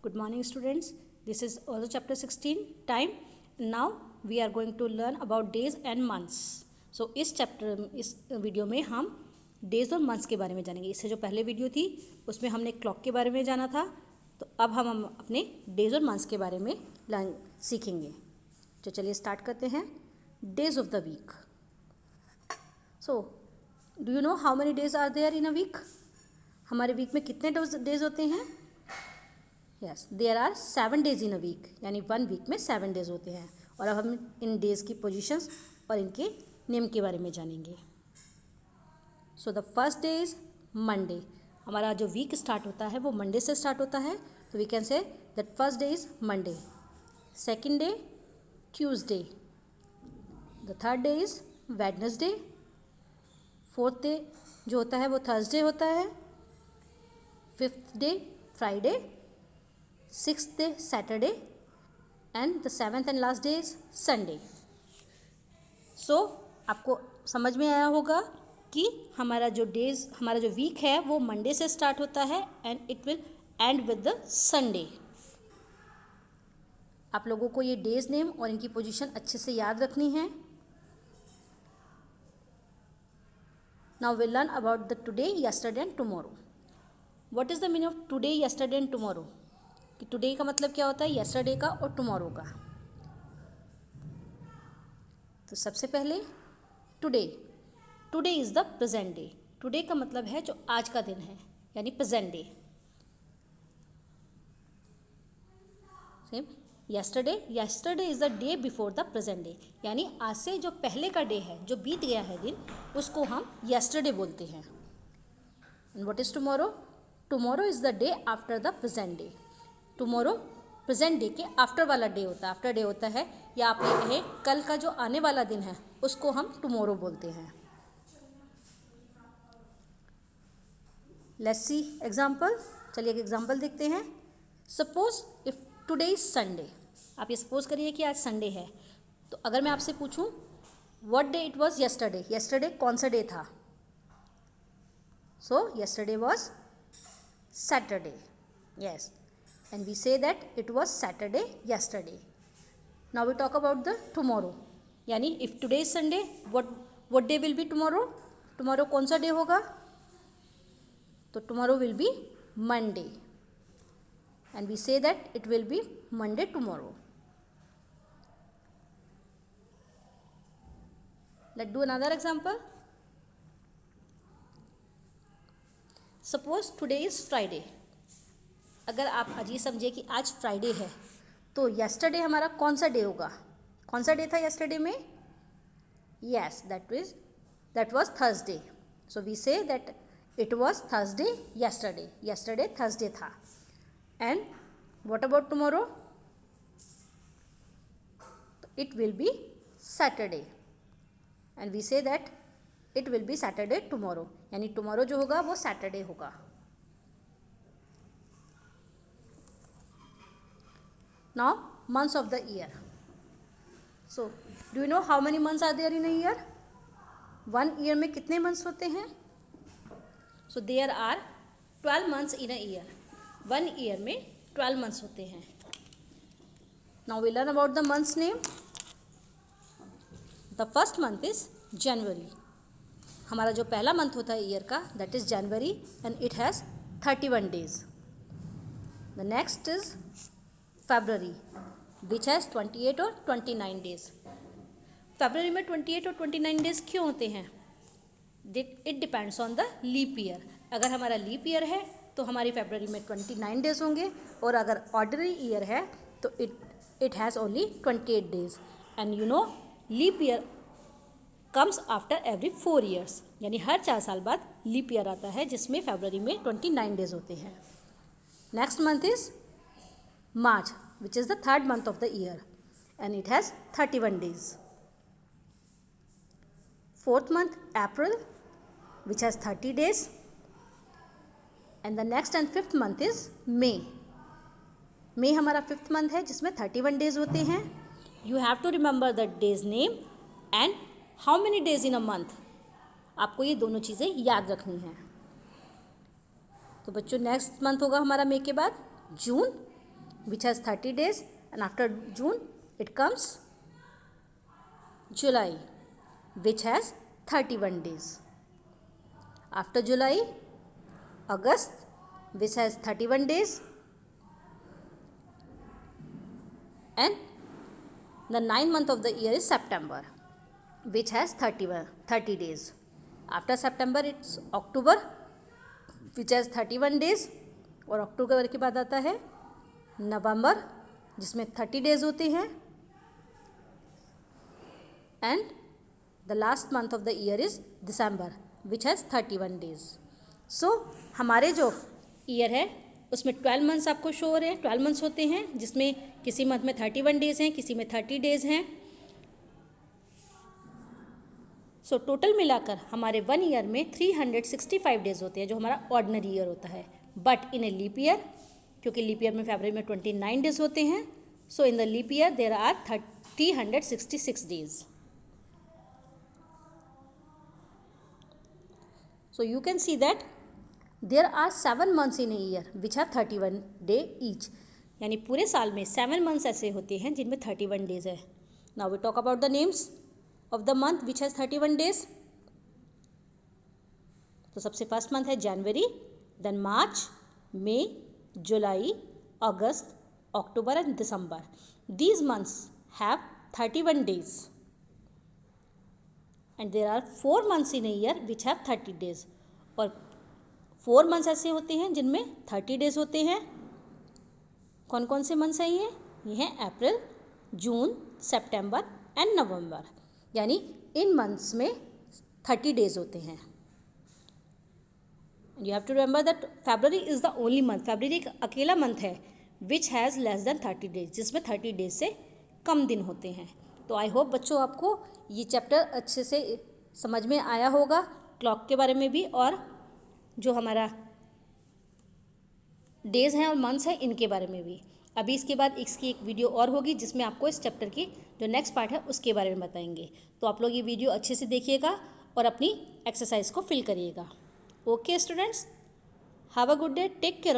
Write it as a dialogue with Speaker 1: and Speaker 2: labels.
Speaker 1: Good morning students. This is also chapter 16 time. Now we are going to learn about days and months. So इस video में हम days और months के बारे में जानेंगे. इससे जो पहले वीडियो थी उसमें हमने क्लॉक के बारे में जाना था, तो अब हम अपने डेज और मंथ्स के बारे में सीखेंगे. तो चलिए स्टार्ट करते हैं. Days of the week. So do you know how many days are there in a week? हमारे वीक में कितने डेज होते हैं? Yes, there are 7 days in a week, यानी 1 वीक में 7 डेज होते हैं. और अब हम इन डेज की पोजीशंस और इनके नेम के बारे में जानेंगे. So the first day is Monday. हमारा जो वीक स्टार्ट होता है वो मंडे से स्टार्ट होता है, तो we can say that first day is Monday. Second day Tuesday. The third day is Wednesday. Fourth day जो होता है वो थर्सडे होता है. Fifth day Friday. Sixth day Saturday. And the seventh and last day is Sunday. So आपको समझ में आया होगा कि हमारा जो वीक है वो मंडे से स्टार्ट होता है and it will and with the Sunday. आप लोगों को ये डेज नेम और इनकी पोजीशन अच्छे से याद रखनी है. Now will learn about the today, yesterday and tomorrow. What is the meaning of today, yesterday and tomorrow? कि टुडे का मतलब क्या होता है, यस्टरडे का और टुमारो का. तो सबसे पहले today. Today is the present day. Today का मतलब है जो आज का दिन है, यानी present day. Same yesterday. Yesterday is the day before the present day, यानी आज से जो पहले का डे है, जो बीत गया है दिन, उसको हम यस्टरडे बोलते हैं. And what is tomorrow? Tomorrow is the day after the present day. Tomorrow present day के आफ्टर वाला डे होता है. आफ्टर डे होता है, या आप ये कहें कल का जो आने वाला दिन है उसको हम टुमारो बोलते हैं. Let's see example. चलिए एक एग्जाम्पल देखते हैं. Suppose if today is Sunday. आप ये सपोज करिए कि आज संडे है, तो अगर मैं आपसे पूछूं what day it was yesterday, yesterday कौन सा डे था? सो yesterday was Saturday. Yes, and we say that it was Saturday yesterday. Now we talk about the tomorrow. यानी if today is Sunday, what day will be tomorrow? Tomorrow कौन सा day होगा? तो tomorrow will be Monday, and we say that it will be Monday tomorrow. Let's do another example. Suppose today is Friday. अगर आप आज ये समझे कि आज फ्राइडे है, तो यस्टरडे हमारा कौन सा डे होगा? कौन सा डे था यस्टरडे में? Yes, that was Thursday. So we say that it was Thursday yesterday. Yesterday Thursday था. And what about tomorrow? It will be Saturday, and we say that it will be Saturday tomorrow, यानी tomorrow जो होगा वो Saturday होगा. Now months of the year. So do you know how many months are there in a year? 1 year में कितने months होते हैं? So there are 12 months in a year. 1 year में 12 months होते हैं. Now we learn about the months name. The first month is January. हमारा जो पहला मंथ होता है ईयर का, that is January, and it has 31 days. The next is February, which has 28 और 29 days. February में 28 और 29 days क्यों होते हैं? It depends on the leap year. अगर हमारा लीप ईयर है तो हमारी फरवरी में 29 डेज होंगे, और अगर ऑर्डिनरी ईयर है तो it has only 28 days. And you know leap year comes after every 4 years, यानी हर 4 साल बाद लीप ईयर आता है जिसमें फरवरी में 29 डेज होते हैं. Next month is March, which is the third month of the year, and it has 31 days. Fourth month April, which has 30 days, and the next and fifth month is May. May हमारा fifth month है जिसमें 31 days होते हैं. You have to remember the day's name and how many days in a month. आपको ये दोनों चीज़ें याद रखनी हैं. तो बच्चों नेक्स्ट मंथ होगा हमारा मई के बाद जून, which has 30 days, and after June it comes July, which has 31 days. After July, August, which has 31 days, and the 9th month of the year is September, which has 30 days. After September it's October, which has 31 days, और अक्टूबर के बाद आता है नवंबर, जिसमें 30 days होते हैं, and the last month of the year is December, which has 31 days. So हमारे जो ईयर है उसमें 12 मंथ्स आपको शो हो रहे हैं. 12 मंथ्स होते हैं, जिसमें किसी मंथ में 31 डेज हैं, किसी में 30 डेज हैं. सो टोटल मिलाकर हमारे 1 ईयर में 365 डेज होते हैं, जो हमारा ऑर्डिनरी ईयर होता है. But in a leap year, क्योंकि लीप ईयर में फरवरी में 29 डेज होते हैं, so in the leap year there are 366 days. So you can see that there are 7 months in a year which have 31 day each. यानी पूरे साल में 7 months ऐसे होते हैं जिनमें 31 days है. Now we talk about the names of the month which has 31 days. तो सबसे फर्स्ट मंथ है जनवरी, देन मार्च, मई, जुलाई, अगस्त, अक्टूबर एंड दिसंबर. These months have 31 days. And there are 4 months in a year which have 30 days. और 4 months ऐसे होते हैं जिनमें 30 days होते हैं. कौन कौन से मंथ्स हैं ये? हैं अप्रैल, जून, सितंबर एंड नवंबर. यानी इन मंथ्स में 30 days होते हैं. You have to remember that February is the only month, फरवरी एक अकेला मंथ है which has less than 30 days, जिसमें 30 days से कम दिन होते हैं. तो आई होप बच्चों आपको ये चैप्टर अच्छे से समझ में आया होगा, क्लॉक के बारे में भी और जो हमारा डेज़ हैं और मंथ्स हैं इनके बारे में भी. अभी इसके बाद इसकी एक वीडियो और होगी जिसमें आपको इस चैप्टर की जो नेक्स्ट पार्ट है उसके बारे में बताएंगे. तो आप लोग ये वीडियो अच्छे से देखिएगा और अपनी एक्सरसाइज को फिल करिएगा. Okay students, have a good day, take care of